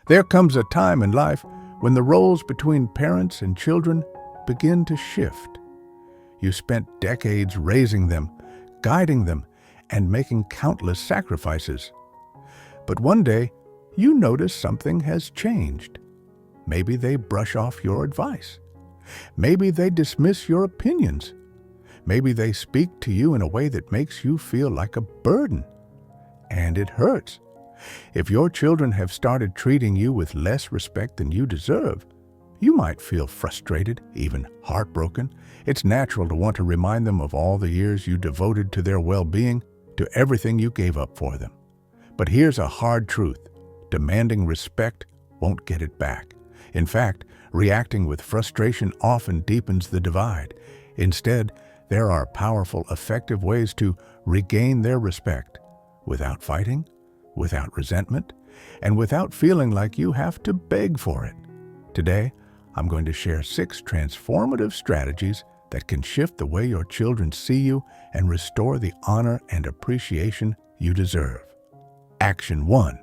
There comes a time in life when the roles between parents and children begin to shift. You spent decades raising them, guiding them, and making countless sacrifices. But one day, you notice something has changed. Maybe they brush off your advice. Maybe they dismiss your opinions. Maybe they speak to you in a way that makes you feel like a burden. And it hurts. If your children have started treating you with less respect than you deserve, you might feel frustrated, even heartbroken. It's natural to want to remind them of all the years you devoted to their well-being, to everything you gave up for them. But here's a hard truth. Demanding respect won't get it back. In fact, reacting with frustration often deepens the divide. Instead, there are powerful, effective ways to regain their respect without fighting, without resentment, and without feeling like you have to beg for it. Today, I'm going to share 6 transformative strategies that can shift the way your children see you and restore the honor and appreciation you deserve. Action 1.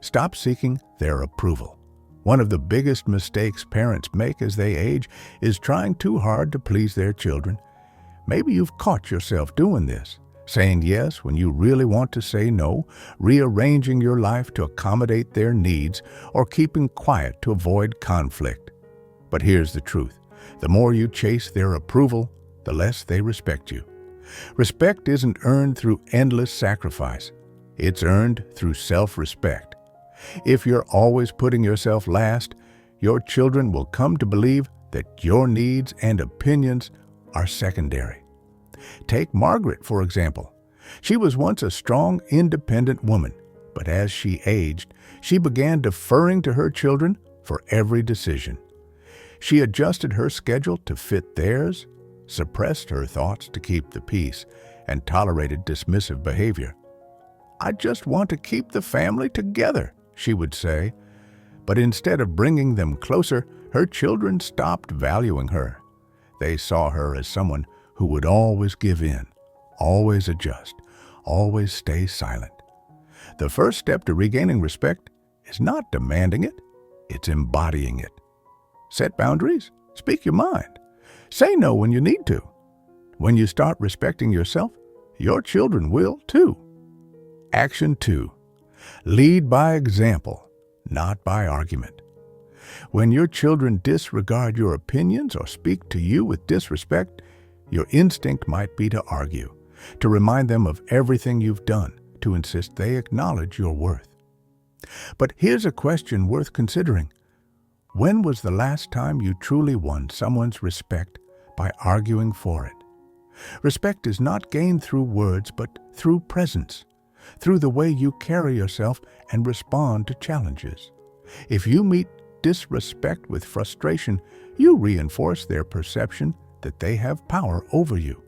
Stop seeking their approval. One of the biggest mistakes parents make as they age is trying too hard to please their children. Maybe you've caught yourself doing this, saying yes when you really want to say no, rearranging your life to accommodate their needs, or keeping quiet to avoid conflict. But here's the truth. The more you chase their approval, the less they respect you. Respect isn't earned through endless sacrifice. It's earned through self-respect. If you're always putting yourself last, your children will come to believe that your needs and opinions are secondary. Take Margaret, for example. She was once a strong, independent woman, but as she aged, she began deferring to her children for every decision. She adjusted her schedule to fit theirs, suppressed her thoughts to keep the peace, and tolerated dismissive behavior. "I just want to keep the family together," she would say. But instead of bringing them closer, her children stopped valuing her. They saw her as someone who would always give in, always adjust, always stay silent. The first step to regaining respect is not demanding it, it's embodying it. Set boundaries, speak your mind. Say no when you need to. When you start respecting yourself, your children will too. Action 2. Lead by example, not by argument. When your children disregard your opinions or speak to you with disrespect, your instinct might be to argue, to remind them of everything you've done, to insist they acknowledge your worth. But here's a question worth considering. When was the last time you truly won someone's respect by arguing for it? Respect is not gained through words, but through presence, through the way you carry yourself and respond to challenges. If you meet disrespect with frustration, you reinforce their perception that they have power over you.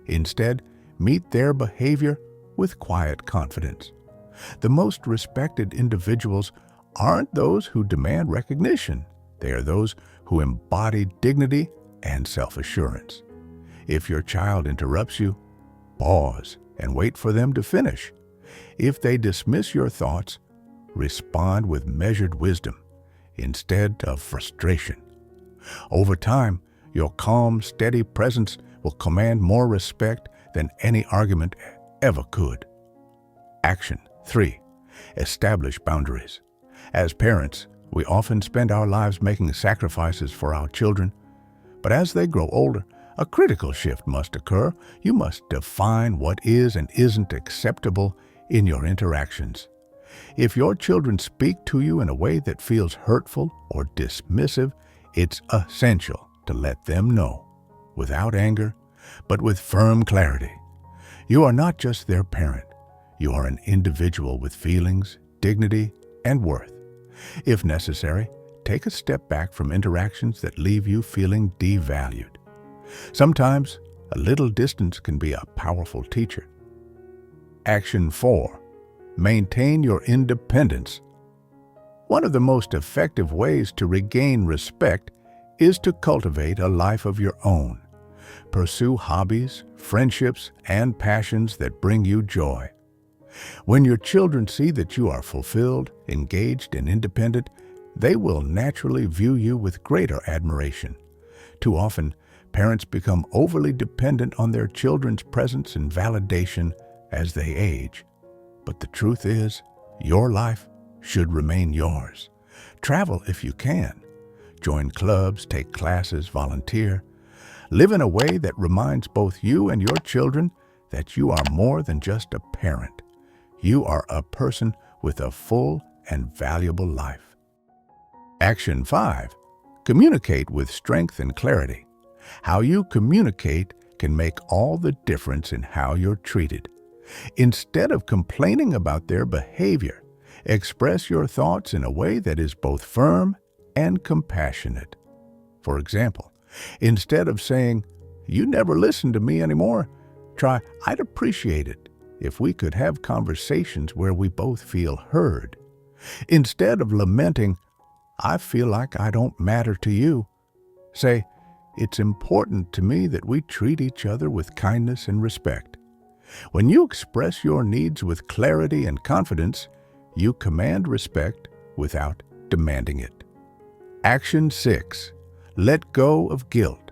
Instead, meet their behavior with quiet confidence. The most respected individuals aren't those who demand recognition. They are those who embody dignity and self-assurance. If your child interrupts you, pause and wait for them to finish. If they dismiss your thoughts, respond with measured wisdom instead of frustration. Over time, your calm, steady presence will command more respect than any argument ever could. Action 3. Establish boundaries. As parents, we often spend our lives making sacrifices for our children, but as they grow older, a critical shift must occur. You must define what is and isn't acceptable in your interactions. If your children speak to you in a way that feels hurtful or dismissive, it's essential to let them know, without anger, but with firm clarity. You are not just their parent. You are an individual with feelings, dignity, and worth. If necessary, take a step back from interactions that leave you feeling devalued. Sometimes, a little distance can be a powerful teacher. Action 4. Maintain your independence. One of the most effective ways to regain respect is to cultivate a life of your own. Pursue hobbies, friendships, and passions that bring you joy. When your children see that you are fulfilled, engaged, and independent, they will naturally view you with greater admiration. Too often, parents become overly dependent on their children's presence and validation as they age. But the truth is, your life should remain yours. Travel if you can. Join clubs, take classes, volunteer. Live in a way that reminds both you and your children that you are more than just a parent. You are a person with a full and valuable life. Action 5. Communicate with strength and clarity. How you communicate can make all the difference in how you're treated. Instead of complaining about their behavior, express your thoughts in a way that is both firm and compassionate. For example, instead of saying, "You never listen to me anymore," try, "I'd appreciate it if we could have conversations where we both feel heard." Instead of lamenting, "I feel like I don't matter to you," say, "It's important to me that we treat each other with kindness and respect." When you express your needs with clarity and confidence, you command respect without demanding it. Action 6. Let go of guilt.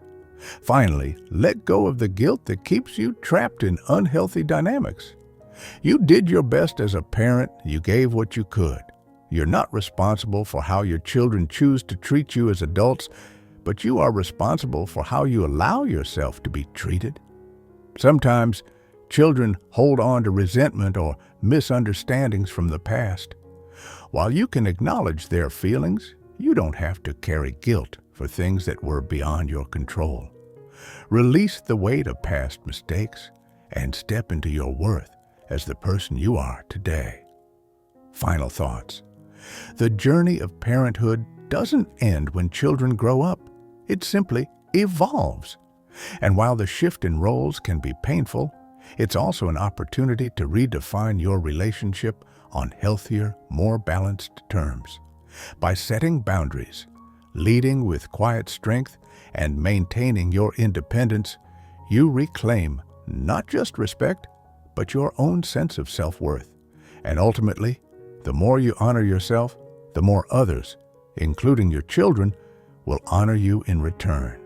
Finally, let go of the guilt that keeps you trapped in unhealthy dynamics. You did your best as a parent. You gave what you could. You're not responsible for how your children choose to treat you as adults, but you are responsible for how you allow yourself to be treated. Sometimes, children hold on to resentment or misunderstandings from the past. While you can acknowledge their feelings, you don't have to carry guilt for things that were beyond your control. Release the weight of past mistakes and step into your worth as the person you are today. Final thoughts. The journey of parenthood doesn't end when children grow up. It simply evolves. And while the shift in roles can be painful, it's also an opportunity to redefine your relationship on healthier, more balanced terms. By setting boundaries, leading with quiet strength, and maintaining your independence, you reclaim not just respect, but your own sense of self-worth. And ultimately, the more you honor yourself, the more others, including your children, will honor you in return.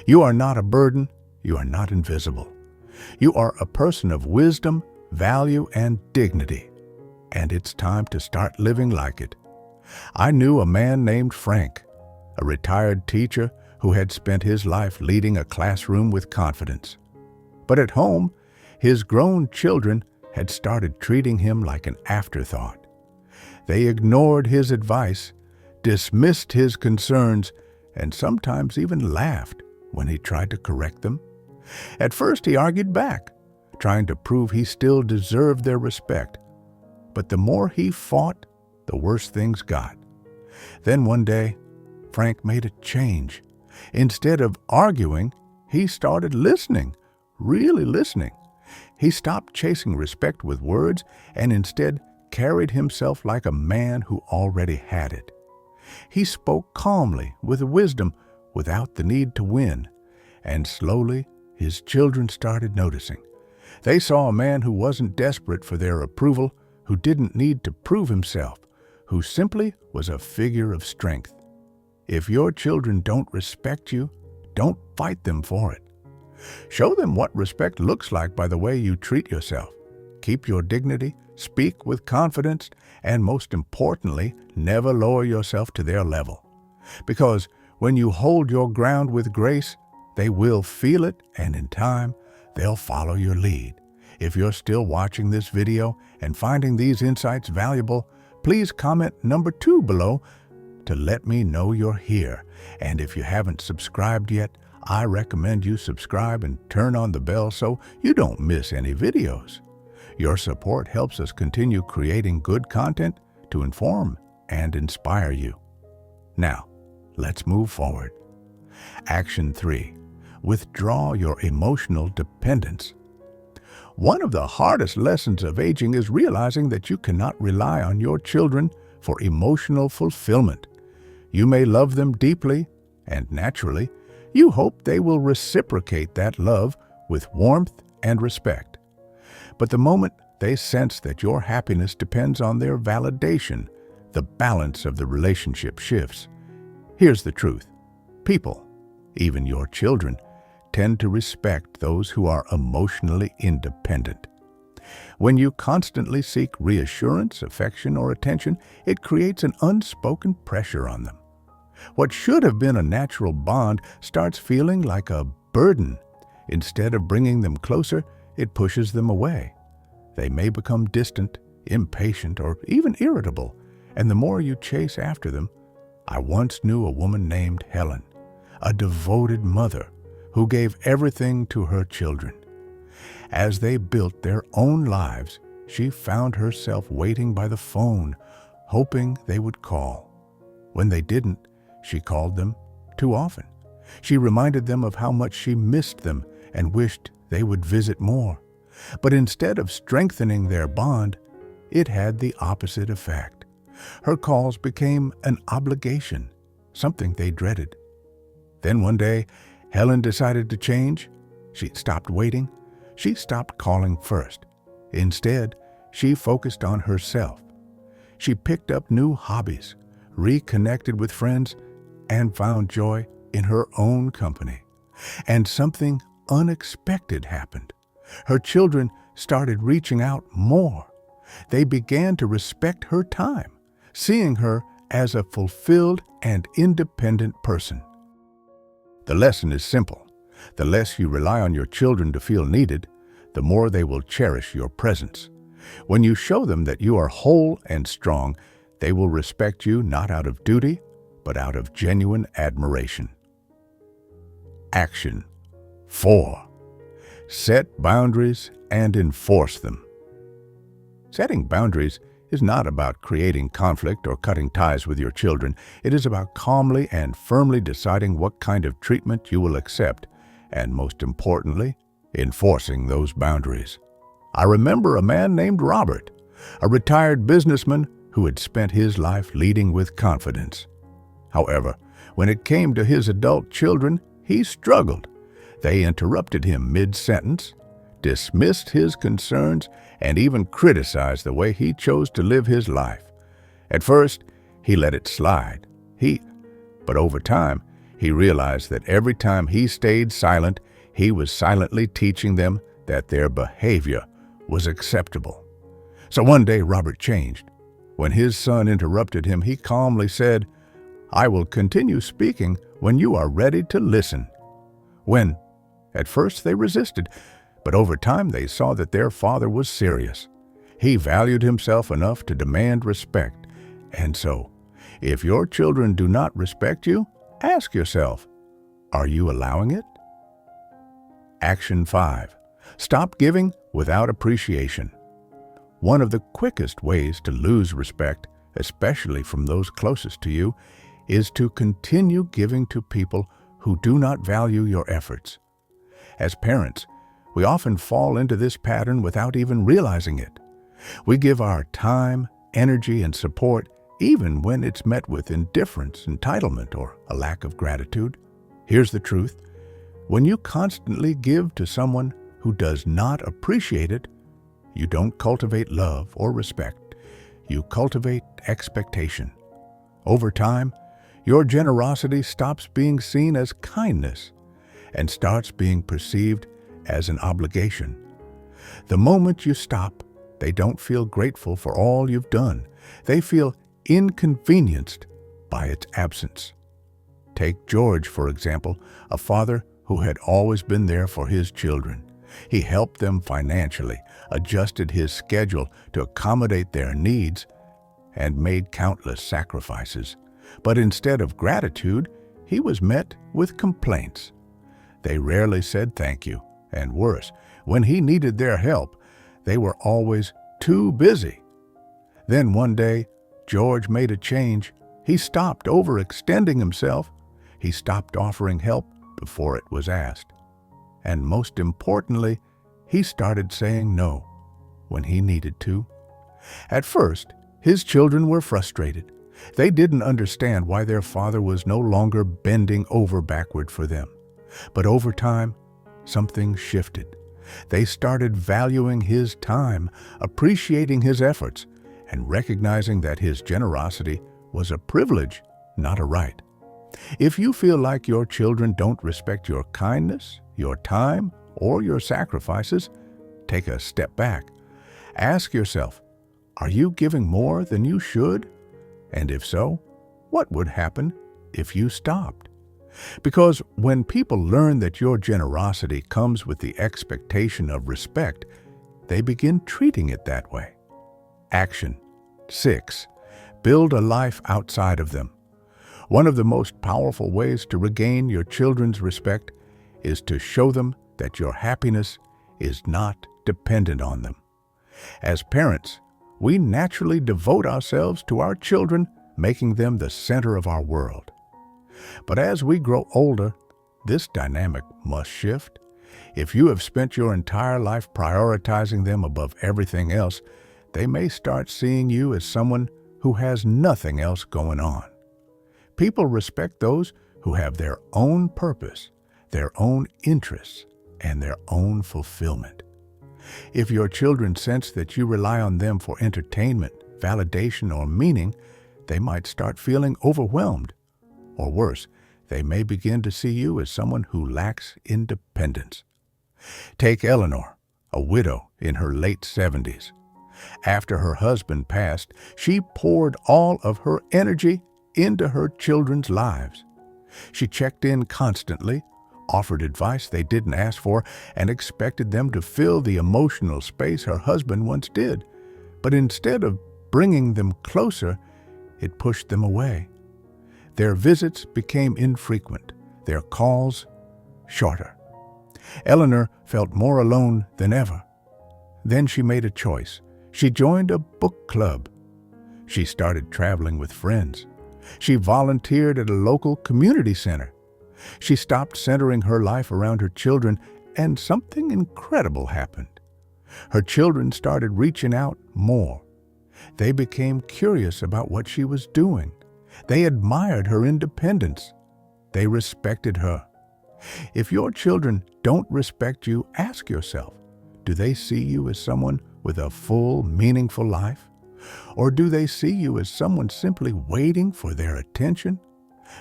You are not a burden. You are not invisible. You are a person of wisdom, value, and dignity. And it's time to start living like it. I knew a man named Frank, a retired teacher who had spent his life leading a classroom with confidence. But at home, his grown children had started treating him like an afterthought. They ignored his advice, dismissed his concerns, and sometimes even laughed when he tried to correct them. At first, he argued back, trying to prove he still deserved their respect. But the more he fought, the worse things got. Then one day, Frank made a change. Instead of arguing, he started listening, really listening. He stopped chasing respect with words and instead carried himself like a man who already had it. He spoke calmly, with wisdom, without the need to win. And slowly, his children started noticing. They saw a man who wasn't desperate for their approval, who didn't need to prove himself, who simply was a figure of strength. If your children don't respect you, don't fight them for it. Show them what respect looks like by the way you treat yourself. Keep your dignity, speak with confidence, and most importantly, never lower yourself to their level. Because when you hold your ground with grace, they will feel it, and in time, they'll follow your lead. If you're still watching this video and finding these insights valuable, please comment number 2 below to let me know you're here. And if you haven't subscribed yet, I recommend you subscribe and turn on the bell so you don't miss any videos. Your support helps us continue creating good content to inform and inspire you. Now, let's move forward. Action 3. Withdraw your emotional dependence. One of the hardest lessons of aging is realizing that you cannot rely on your children for emotional fulfillment. You may love them deeply, and naturally, you hope they will reciprocate that love with warmth and respect. But the moment They sense that your happiness depends on their validation. The balance of the relationship shifts. Here's the truth. People, even your children, tend to respect those who are emotionally independent. When you constantly seek reassurance, affection, or attention, it creates an unspoken pressure on them. What should have been a natural bond starts feeling like a burden. Instead of bringing them closer, it pushes them away. They may become distant, impatient, or even irritable, and the more you chase after them. I once knew a woman named Helen, a devoted mother who gave everything to her children. As they built their own lives, she found herself waiting by the phone, hoping they would call. When they didn't, she called them too often. She reminded them of how much she missed them and wished they would visit more. But instead of strengthening their bond, it had the opposite effect. Her calls became an obligation, something they dreaded. Then one day, Helen decided to change. She stopped waiting. She stopped calling first. Instead, she focused on herself. She picked up new hobbies, reconnected with friends, and found joy in her own company. And something unexpected happened. Her children started reaching out more. They began to respect her time, seeing her as a fulfilled and independent person. The lesson is simple. The less you rely on your children to feel needed, the more they will cherish your presence. When you show them that you are whole and strong, they will respect you not out of duty, but out of genuine admiration. Action 4. Set boundaries and enforce them. Setting boundaries is not about creating conflict or cutting ties with your children. It is about calmly and firmly deciding what kind of treatment you will accept, and most importantly, enforcing those boundaries. I remember a man named Robert, a retired businessman who had spent his life leading with confidence. However, when it came to his adult children, he struggled. They interrupted him mid-sentence, dismissed his concerns, and even criticized the way he chose to live his life. At first, he let it slide. But over time, he realized that every time he stayed silent, he was silently teaching them that their behavior was acceptable. So one day, Robert changed. When his son interrupted him, he calmly said, "I will continue speaking when you are ready to listen." At first they resisted, but over time they saw that their father was serious. He valued himself enough to demand respect. And so, if your children do not respect you, ask yourself, are you allowing it? Action 5. Stop giving without appreciation. One of the quickest ways to lose respect, especially from those closest to you, is to continue giving to people who do not value your efforts. As parents, we often fall into this pattern without even realizing it. We give our time, energy, and support even when it's met with indifference, entitlement, or a lack of gratitude. Here's the truth. When you constantly give to someone who does not appreciate it, you don't cultivate love or respect. You cultivate expectation. Over time, your generosity stops being seen as kindness and starts being perceived as an obligation. The moment you stop, they don't feel grateful for all you've done. They feel inconvenienced by its absence. Take George, for example, a father who had always been there for his children. He helped them financially, adjusted his schedule to accommodate their needs, and made countless sacrifices. But instead of gratitude, he was met with complaints. They rarely said thank you, and worse, when he needed their help, they were always too busy. Then one day, George made a change. He stopped overextending himself. He stopped offering help before it was asked. And most importantly, he started saying no when he needed to. At first, his children were frustrated. They didn't understand why their father was no longer bending over backward for them. But over time, something shifted. They started valuing his time, appreciating his efforts, and recognizing that his generosity was a privilege, not a right. If you feel like your children don't respect your kindness, your time, or your sacrifices, take a step back. Ask yourself, are you giving more than you should? And if so, what would happen if you stopped? Because when people learn that your generosity comes with the expectation of respect, they begin treating it that way. Action 6. Build a life outside of them. One of the most powerful ways to regain your children's respect is to show them that your happiness is not dependent on them. As parents, we naturally devote ourselves to our children, making them the center of our world. But as we grow older, this dynamic must shift. If you have spent your entire life prioritizing them above everything else, they may start seeing you as someone who has nothing else going on. People respect those who have their own purpose, their own interests, and their own fulfillment. If your children sense that you rely on them for entertainment, validation, or meaning, they might start feeling overwhelmed. Or worse, they may begin to see you as someone who lacks independence. Take Eleanor, a widow in her late 70s. After her husband passed, she poured all of her energy into her children's lives. She checked in constantly, offered advice they didn't ask for, and expected them to fill the emotional space her husband once did. But instead of bringing them closer, it pushed them away. Their visits became infrequent, their calls shorter. Eleanor felt more alone than ever. Then she made a choice. She joined a book club. She started traveling with friends. She volunteered at a local community center. She stopped centering her life around her children, and something incredible happened. Her children started reaching out more. They became curious about what she was doing. They admired her independence. They respected her. If your children don't respect you, ask yourself, do they see you as someone with a full, meaningful life? Or do they see you as someone simply waiting for their attention?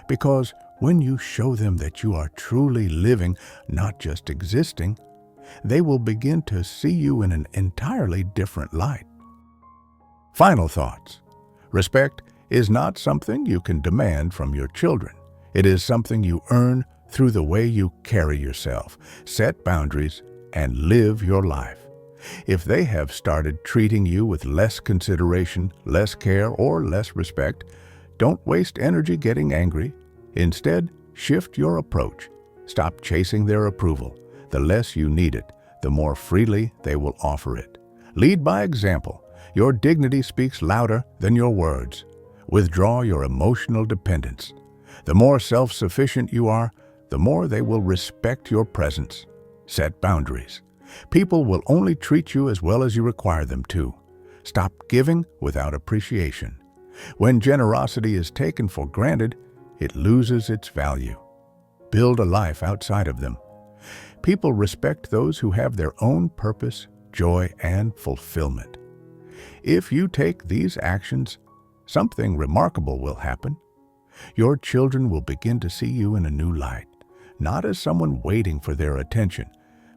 Because when you show them that you are truly living, not just existing, they will begin to see you in an entirely different light. Final thoughts. Respect is not something you can demand from your children. It is something you earn through the way you carry yourself, set boundaries, and live your life. If they have started treating you with less consideration, less care, or less respect, don't waste energy getting angry. Instead, shift your approach. Stop chasing their approval. The less you need it, the more freely they will offer it. Lead by example. Your dignity speaks louder than your words. Withdraw your emotional dependence. The more self-sufficient you are, the more they will respect your presence. Set boundaries. People will only treat you as well as you require them to. Stop giving without appreciation. When generosity is taken for granted, it loses its value. Build a life outside of them. People respect those who have their own purpose, joy, and fulfillment. If you take these actions, something remarkable will happen. Your children will begin to see you in a new light, not as someone waiting for their attention,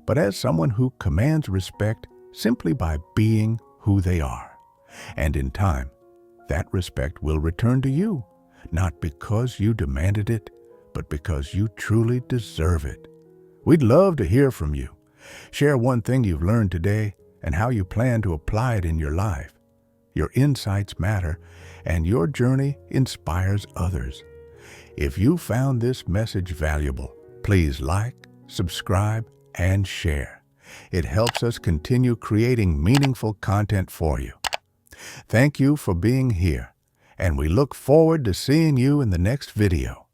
but as someone who commands respect simply by being who they are. And in time, that respect will return to you, not because you demanded it, but because you truly deserve it. We'd love to hear from you. Share one thing you've learned today and how you plan to apply it in your life. Your insights matter, and your journey inspires others. If you found this message valuable, please like, subscribe, and share. It helps us continue creating meaningful content for you. Thank you for being here, and we look forward to seeing you in the next video.